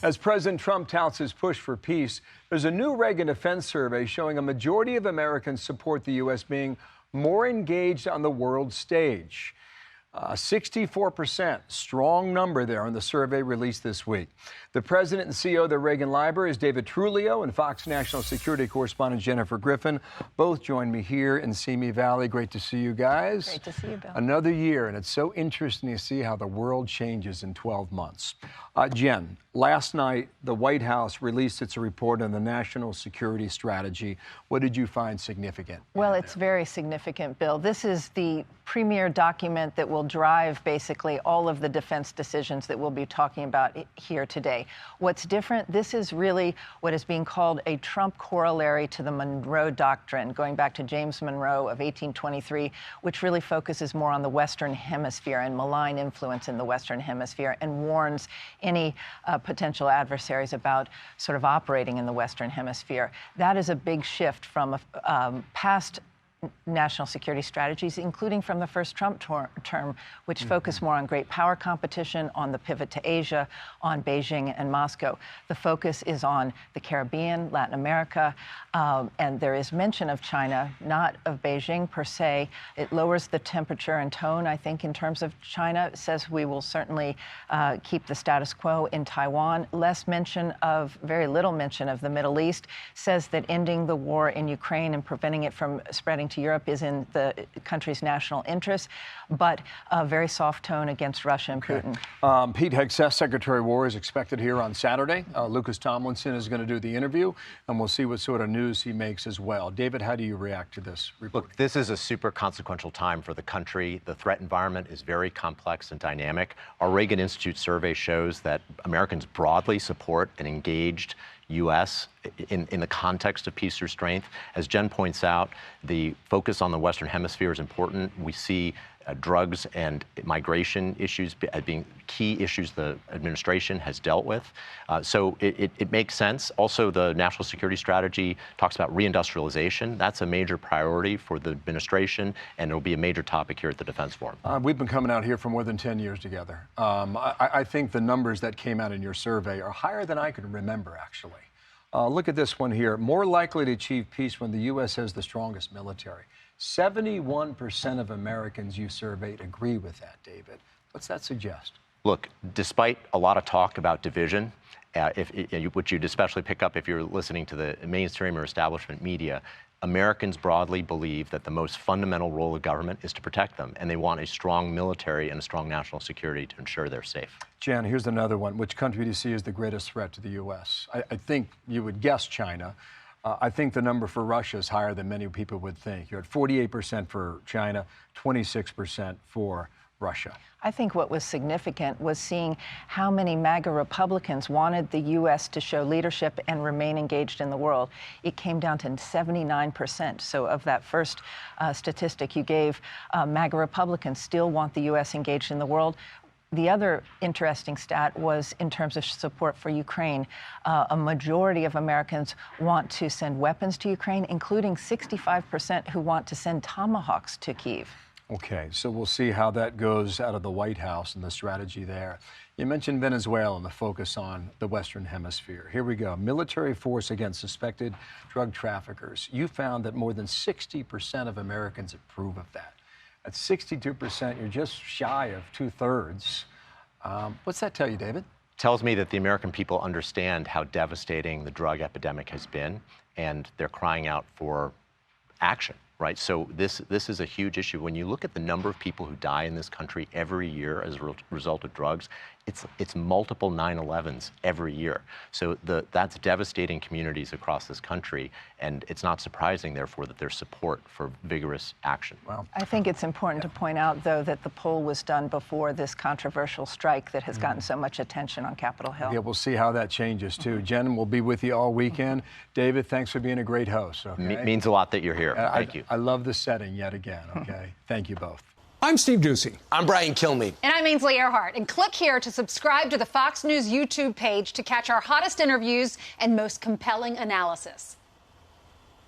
As President Trump touts his push for peace, there's a new Reagan defense survey showing a majority of Americans support the U.S. being more engaged on the world stage. 64%, strong number there on the survey released this week. The president and CEO of the Reagan Library is David Trulio, and Fox national security correspondent Jennifer Griffin both join me here in Simi Valley. Great to see you guys. Great to see you, Bill. Another year, and it's so interesting to see how the world changes in 12 months. Jen, last night, the White House released its report on the national security strategy. What did you find significant? Well, it's very significant, Bill. This is the premier document that will drive basically all of the defense decisions that we'll be talking about here today. What's different, this is really what is being called a Trump corollary to the Monroe Doctrine, going back to James Monroe of 1823, which really focuses more on the Western Hemisphere and malign influence in the Western Hemisphere, and warns any potential adversaries about sort of operating in the Western Hemisphere. That is a big shift from past national security strategies, including from the first Trump term, which focused more on great power competition, on the pivot to Asia, on Beijing and Moscow. The focus is on the Caribbean, Latin America, and there is mention of China, not of Beijing per se. It lowers the temperature and tone, I think, in terms of China. It says we will certainly keep the status quo in Taiwan. Very little mention of the Middle East. Says that ending the war in Ukraine and preventing it from spreading to Europe is in the country's national interest, but a very soft tone against Russia and Putin. Pete Hegseth, Secretary of War, is expected here on Saturday. Lucas Tomlinson is going to do the interview, and we'll see what sort of news he makes as well. David, how do you react to this report? Look, this is a super consequential time for the country. The threat environment is very complex and dynamic. Our Reagan Institute survey shows that Americans broadly support an engaged U.S. in the context of peace through strength. As Jen points out, the focus on the Western Hemisphere is important. We see drugs and migration issues as being key issues the administration has dealt with. So it makes sense. Also, the national security strategy talks about reindustrialization. That's a major priority for the administration, and it'll be a major topic here at the Defense Forum. We've been coming out here for more than 10 years together. I think the numbers that came out in your survey are higher than I can remember, actually. Look at this one here. More likely to achieve peace when the U.S. has the strongest military. 71% of Americans you surveyed agree with that, David. What's that suggest? Look, despite a lot of talk about division, which you'd especially pick up if you're listening to the mainstream or establishment media, Americans broadly believe that the most fundamental role of government is to protect them, and they want a strong military and a strong national security to ensure they're safe. Jan, here's another one. Which country do you see as the greatest threat to the U.S.? I think you would guess China. I think the number for Russia is higher than many people would think. You're at 48% for China, 26% for Russia. I think what was significant was seeing how many MAGA Republicans wanted the U.S. to show leadership and remain engaged in the world. It came down to 79%. So of that first statistic you gave, MAGA Republicans still want the U.S. engaged in the world. The other interesting stat was in terms of support for Ukraine. A majority of Americans want to send weapons to Ukraine, including 65% who want to send Tomahawks to Kyiv. Okay, so we'll see how that goes out of the White House and the strategy there. You mentioned Venezuela and the focus on the Western Hemisphere. Here we go. Military force against suspected drug traffickers. You found that more than 60% of Americans approve of that. At 62%, you're just shy of 2/3. What's that tell you, David? Tells me that the American people understand how devastating the drug epidemic has been, and they're crying out for action, right? So this is a huge issue. When you look at the number of people who die in this country every year as a result of drugs, it's multiple 9/11s every year. So that's devastating communities across this country, and it's not surprising, therefore, that there's support for vigorous action. Wow. I think it's important to point out, though, that the poll was done before this controversial strike that has gotten so much attention on Capitol Hill. Yeah, we'll see how that changes, too. Jen, we'll be with you all weekend. David, thanks for being a great host. Okay? Means a lot that you're here. Thank you. I love the setting yet again, okay? Thank you both. I'm Steve Ducey. I'm Brian Kilmeade. And I'm Ainsley Earhart. And click here to subscribe to the Fox News YouTube page to catch our hottest interviews and most compelling analysis.